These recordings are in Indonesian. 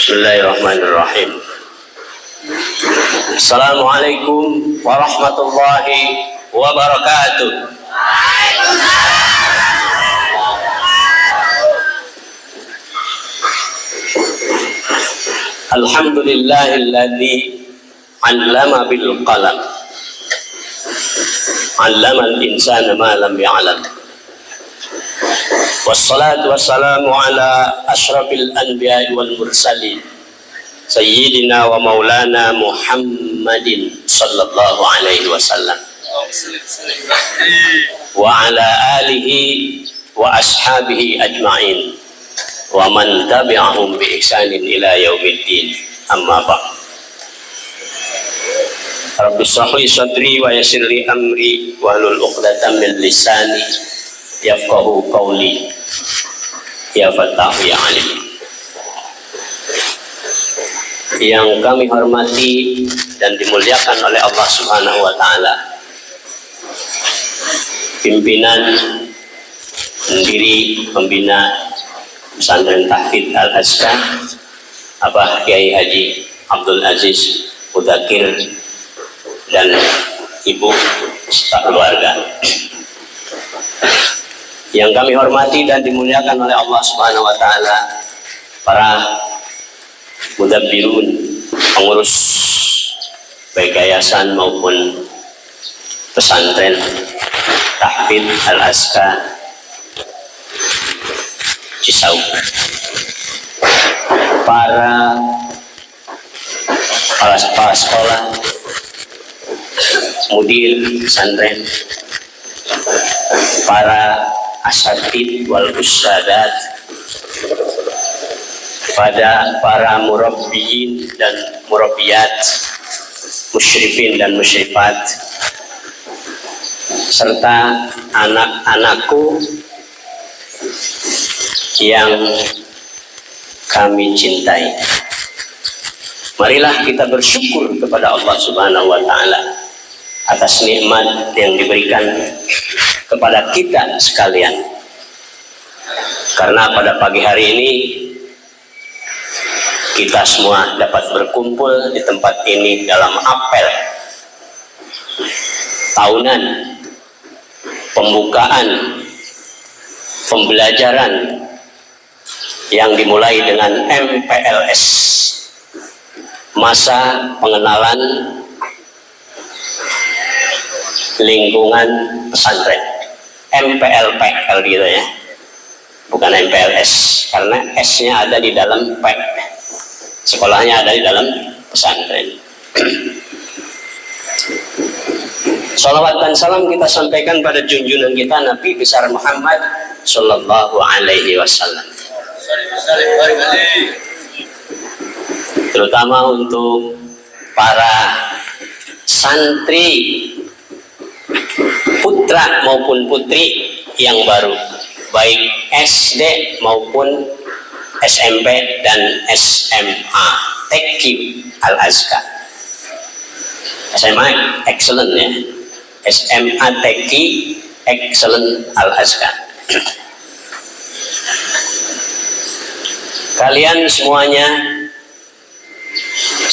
Bismillahirrahmanirrahim. Assalamualaikum warahmatullahi wabarakatuh. Alhamdulillahilladzi 'allama bil qalam. 'Allamal insana ma lam ya'lam. Wassalatu wassalamu ala asyrafil anbiya'i wal mursalin Sayyidina wa maulana Muhammadin sallallahu alaihi wasallam wa ala alihi wa ashabihi ajma'in wa man tabi'ahum bi ihsanin ila yaumiddin, amma ba'd. Rabbi shrah li sadri wa yassir li amri wa hlul 'uqdatam min lisani yafqahu qawli. Ya Fattahu ya Alim. Yang kami hormati dan dimuliakan oleh Allah Subhanahu wa taala, pimpinan pendiri pembina Pesantren Tahfidz Al-Azkar Abah Kiai Haji Abdul Aziz Mudakir dan ibu serta keluarga. Yang kami hormati dan dimuliakan oleh Allah Subhanahu wa taala, para mudabbirun, pengurus baik yayasan maupun pesantren Tahfidz Al-Azkar Cisauk, para kepala sekolah, mudir pesantren, para asatid wal ustadzat, pada para murabbiin dan murabbiyat, musyrifin dan musyrifat, serta anak-anakku yang kami cintai. Marilah kita bersyukur kepada Allah Subhanahu wa taala atas nikmat yang diberikan kepada kita sekalian. Karena pada pagi hari ini kita semua dapat berkumpul di tempat ini dalam apel tahunan pembukaan pembelajaran yang dimulai dengan MPLS, masa pengenalan lingkungan pesantren, MPLP kalau gitu ya, bukan MPLS, karena S-nya ada di dalam P, sekolahnya ada di dalam pesantren. Salawat dan salam kita sampaikan pada junjungan kita Nabi besar Muhammad sallallahu alaihi wasallam, terutama untuk para santri putra maupun putri yang baru, baik SD maupun SMP dan SMA TQ Al-Azkar. SMA excellent ya, SMA TQ excellent Al-Azkar. Kalian semuanya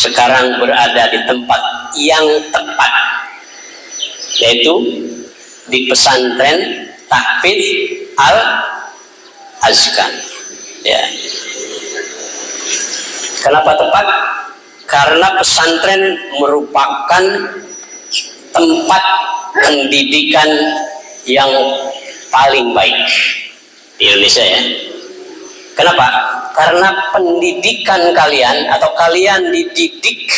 sekarang berada di tempat yang tepat, yaitu di pesantren Tahfidz Al-Azkar ya. Kenapa tepat? Karena pesantren merupakan tempat pendidikan yang paling baik di Indonesia ya. Kenapa? Karena pendidikan kalian atau kalian dididik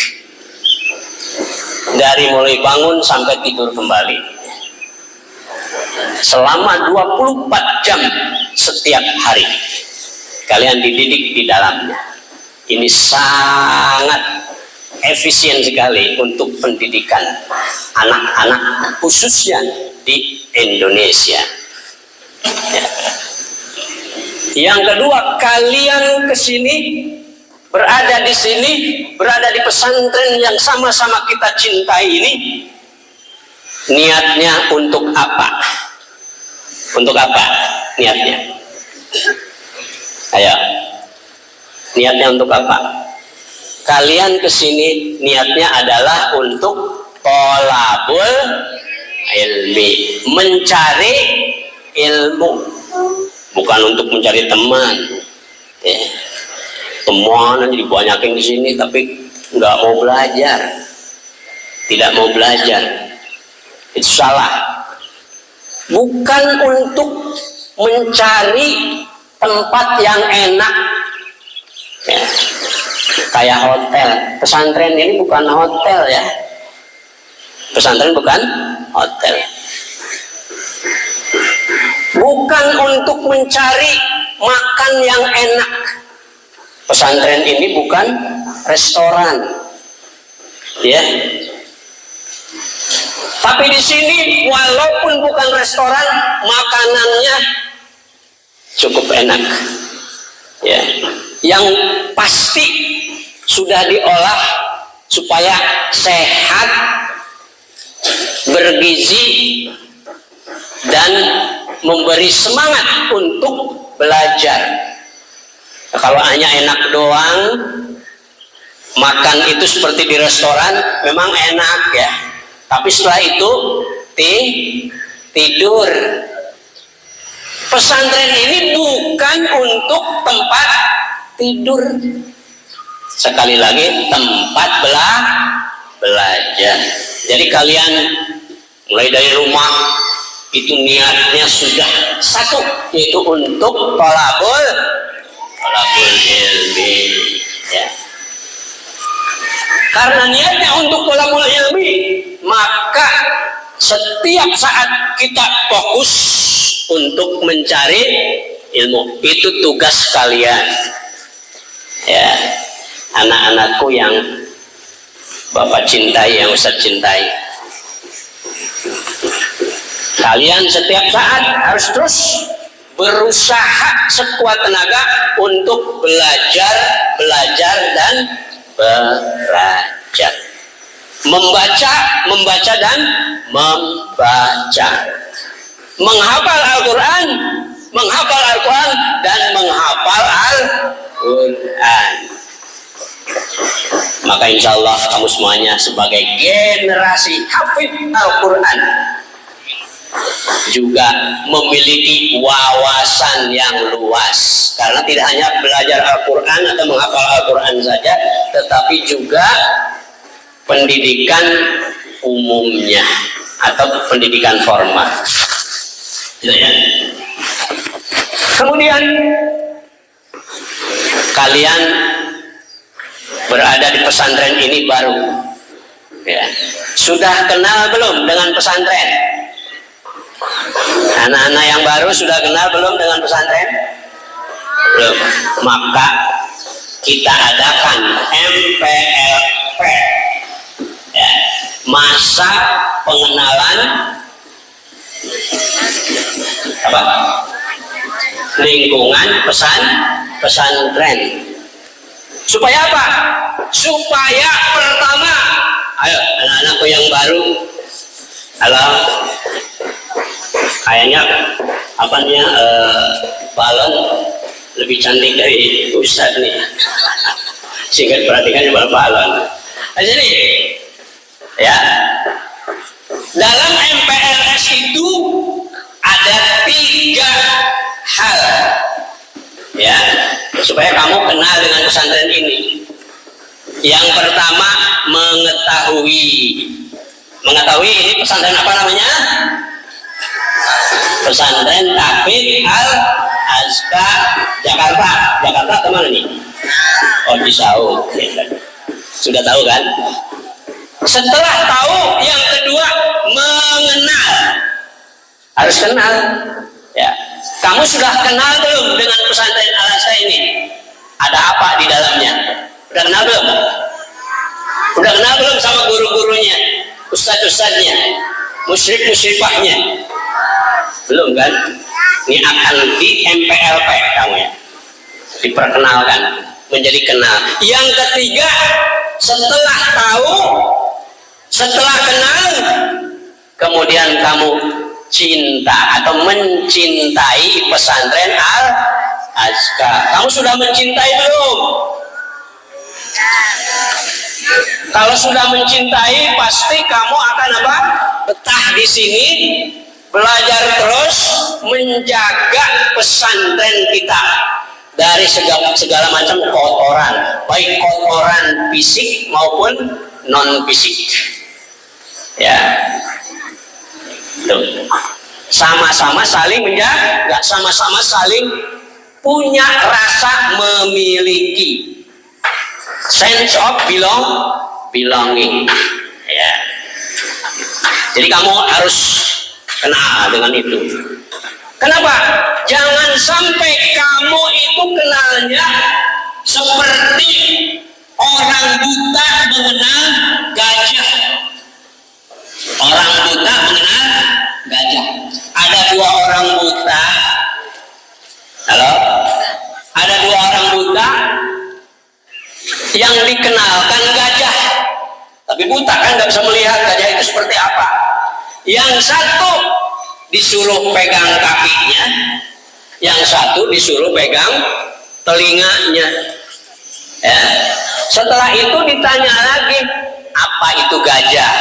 dari mulai bangun sampai tidur kembali selama 24 jam setiap hari, kalian dididik di dalamnya. Ini sangat efisien sekali untuk pendidikan anak-anak khususnya di Indonesia ya. Yang kedua, kalian kesini, berada di sini, berada di pesantren yang sama-sama kita cintai ini, niatnya untuk apa? Untuk apa niatnya? Ayo, niatnya untuk apa? kalian kesini niatnya adalah untuk tolabul ilmi, mencari ilmu, bukan untuk mencari teman. Ya. Teman aja dibanyakin di sini tapi nggak mau belajar, tidak mau belajar, itu salah. Bukan untuk mencari tempat yang enak, ya. Kayak hotel. Pesantren ini bukan hotel ya. Pesantren bukan hotel. Bukan untuk mencari makan yang enak. Pesantren ini bukan restoran, ya. Tapi di sini walaupun bukan restoran, makanannya cukup enak, ya. Yang pasti sudah diolah supaya sehat, bergizi, dan memberi semangat untuk belajar. Kalau hanya enak doang, makan itu seperti di restoran, memang enak ya. Tapi setelah itu tidur. Pesantren ini bukan untuk tempat tidur. Sekali lagi, tempat belajar. Jadi kalian mulai dari rumah itu niatnya sudah satu, yaitu untuk tolabul ilmi, ya. Karena niatnya untuk tolabul ilmi, maka setiap saat kita fokus untuk mencari ilmu. Itu tugas kalian, ya, anak-anakku yang Bapak cintai, yang Ustaz cintai. Kalian setiap saat harus terus berusaha sekuat tenaga untuk belajar dan belajar. Membaca dan membaca. Menghafal Al-Quran dan menghafal Al-Quran. Maka insya Allah kamu semuanya sebagai generasi hafid Al-Quran juga memiliki wawasan yang luas, karena tidak hanya belajar Al-Quran atau menghafal Al-Quran saja, tetapi juga pendidikan umumnya atau pendidikan formal, gitu ya. Kemudian kalian berada di pesantren ini baru, ya. Sudah kenal belum dengan pesantren? Anak-anak yang baru sudah kenal belum dengan pesantren? Belum. Maka kita adakan MPLP, ya, masa pengenalan lingkungan pesantren. Supaya apa? Supaya pertama, ayo anak-anakku yang baru, halo, kayaknya balon lebih cantik dari Ustadz nih, sehingga diperhatikan cuma balon. Jadi ya, dalam MPLS itu ada 3 hal, ya, supaya kamu kenal dengan pesantren ini. Yang pertama, mengetahui ini pesantren apa namanya? Pesantren Tahfidz Al-Azkar Jakarta. Jakarta kemana nih? Oh, di Saud. Sudah tahu kan? Setelah tahu, yang kedua mengenal. Harus kenal, ya. Kamu sudah kenal belum dengan pesantren Al-Azkar ini? Ada apa di dalamnya? Udah kenal belum? Udah kenal belum sama guru-gurunya, ustadz-ustadznya, musyrif-musyrifahnya? Belum kan? Ini akan di MPLP kamu ya, diperkenalkan, menjadi kenal. Yang ketiga, setelah tahu, setelah kenal, kemudian kamu cinta atau mencintai pesantren Al-Azkar. Kamu sudah mencintai belum? Kalau sudah mencintai, pasti kamu akan apa? Betah di sini, belajar terus, menjaga pesantren kita dari segala macam kotoran, baik kotoran fisik maupun non fisik. Ya, tuh. Sama-sama saling menjaga, sama-sama saling punya rasa memiliki, sense of belonging. Ya. Jadi kamu harus kenal dengan itu. Kenapa? Jangan sampai kamu itu kenalnya seperti orang buta mengenal gajah. Orang buta mengenal gajah. Ada dua orang buta. Halo? Ada dua orang buta yang dikenalkan gajah. Tapi buta kan nggak bisa melihat gajah itu seperti apa. Yang satu disuruh pegang kakinya, yang satu disuruh pegang telinganya. Ya. Setelah itu ditanya lagi, apa itu gajah?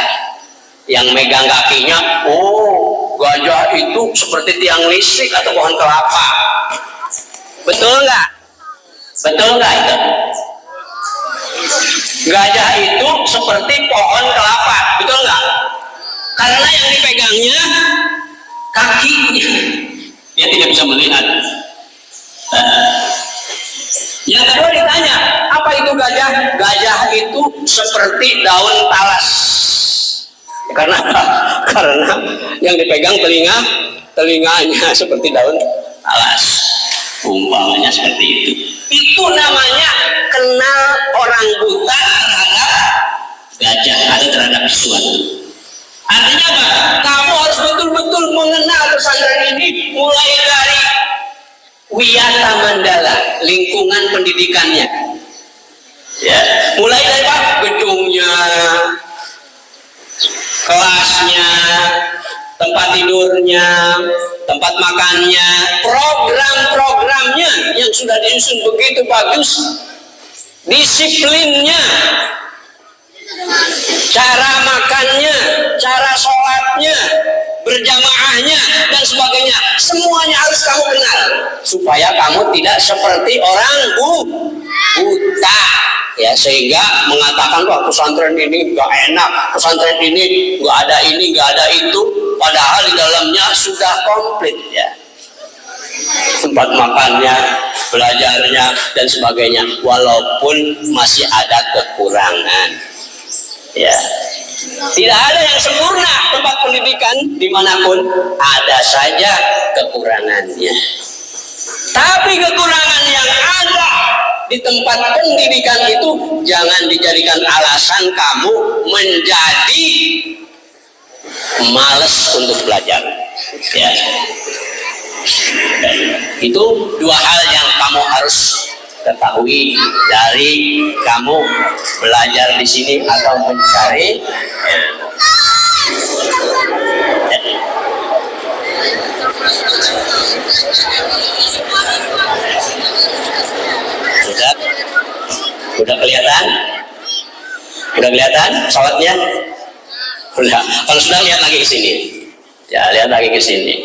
Yang megang kakinya, oh gajah itu seperti tiang listrik atau pohon kelapa. Betul nggak? Betul nggak itu? Gajah itu seperti pohon kelapa, betul nggak? Karena yang dipegangnya kakinya, dia tidak bisa melihat. Yang kedua ditanya, apa itu gajah? Gajah itu seperti daun talas. Karena yang dipegang telinganya seperti daun talas. Umpamanya seperti itu. Itu namanya kenal orang buta terhadap gajah atau terhadap sesuatu. Artinya apa? Kamu harus betul-betul mengenal pesantren ini mulai dari Wiyata Mandala, lingkungan pendidikannya. Ya, mulai dari apa? Gedungnya, kelasnya, tempat tidurnya, tempat makannya, program-programnya yang sudah disusun begitu bagus, disiplinnya, cara makannya, cara sholatnya, berjamaahnya, dan sebagainya. Semuanya harus kamu kenal supaya kamu tidak seperti orang buta, ya, sehingga mengatakan wah pesantren ini gak enak, pesantren ini gak ada ini, gak ada itu, padahal di dalamnya sudah komplit, ya, tempat makannya, belajarnya, dan sebagainya, walaupun masih ada kekurangan. Ya, tidak ada yang sempurna. Tempat pendidikan dimanapun ada saja kekurangannya. Tapi kekurangan yang ada di tempat pendidikan itu jangan dijadikan alasan kamu menjadi malas untuk belajar. Ya. Itu dua hal yang kamu harus ketahui dari kamu belajar di sini atau mencari. Udah kelihatan? Udah kelihatan pesawatnya? Udah. Kalau sudah, lihat lagi ke sini. Ya, lihat lagi ke sini.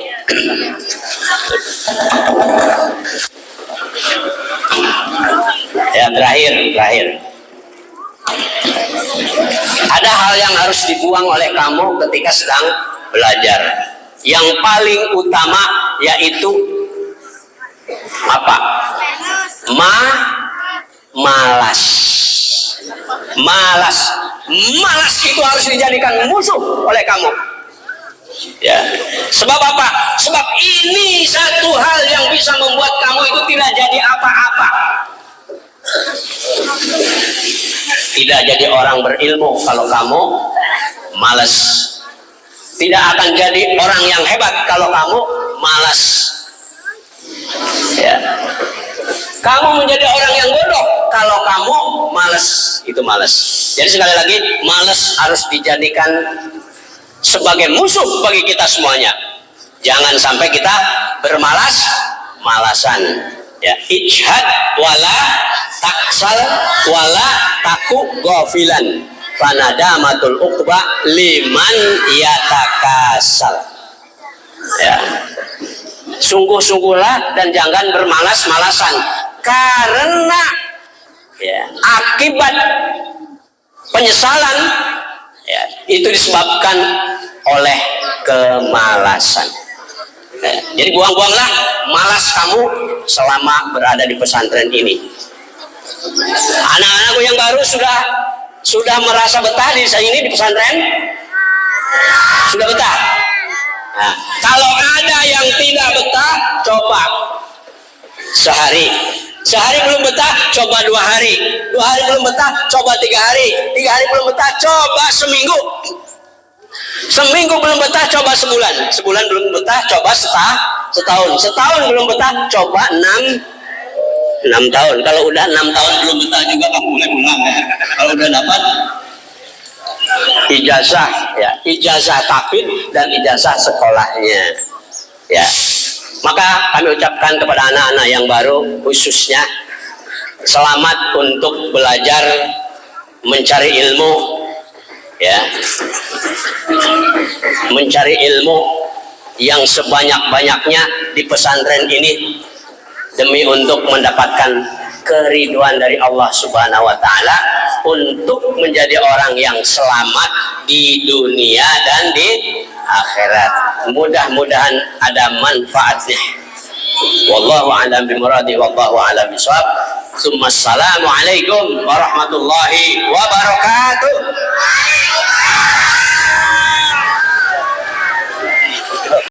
Ya, terakhir. Ada hal yang harus dibuang oleh kamu ketika sedang belajar. Yang paling utama yaitu apa? Malas. Malas itu harus dijadikan musuh oleh kamu. Ya. Sebab apa? Sebab ini satu hal yang bisa membuat kamu itu tidak jadi apa-apa. Tidak jadi orang berilmu kalau kamu malas. Tidak akan jadi orang yang hebat kalau kamu malas. Ya. Kamu menjadi orang yang bodoh kalau kamu malas. Itu malas. Jadi sekali lagi, malas harus dijadikan sebagai musuh bagi kita semuanya. Jangan sampai kita bermalas-malasan. Ya, ijhad wala taksal wala taku ghafilan. fanadamatul uqba liman yatakasal. Ya. Sungguh-sungguhlah dan jangan bermalas-malasan, karena ya, akibat penyesalan ya, itu disebabkan oleh kemalasan. Ya, jadi buang-buanglah malas kamu selama berada di pesantren ini. Anak-anakku yang baru sudah merasa betah di sini di pesantren? Sudah betah? Nah, kalau ada yang tidak betah, coba sehari belum betah, coba 2 hari, 2 hari belum betah, coba 3 hari, 3 hari belum betah, coba seminggu, seminggu belum betah, coba sebulan, sebulan belum betah, coba setahun, setahun belum betah, coba 6 tahun. Kalau udah 6 tahun belum betah juga, kamu mulai pulang ya. Kalau udah dapat ijazah ya, ijazah tahfidz dan ijazah sekolahnya ya, maka kami ucapkan kepada anak-anak yang baru khususnya selamat untuk belajar mencari ilmu ya, mencari ilmu yang sebanyak-banyaknya di pesantren ini demi untuk mendapatkan keriduan dari Allah Subhanahu wa taala, untuk menjadi orang yang selamat di dunia dan di akhirat. Mudah-mudahan ada manfaatnya. Wallahu a'lam bimuradi, wallahu a'lam bishawab. Assalamualaikum warahmatullahi wabarakatuh.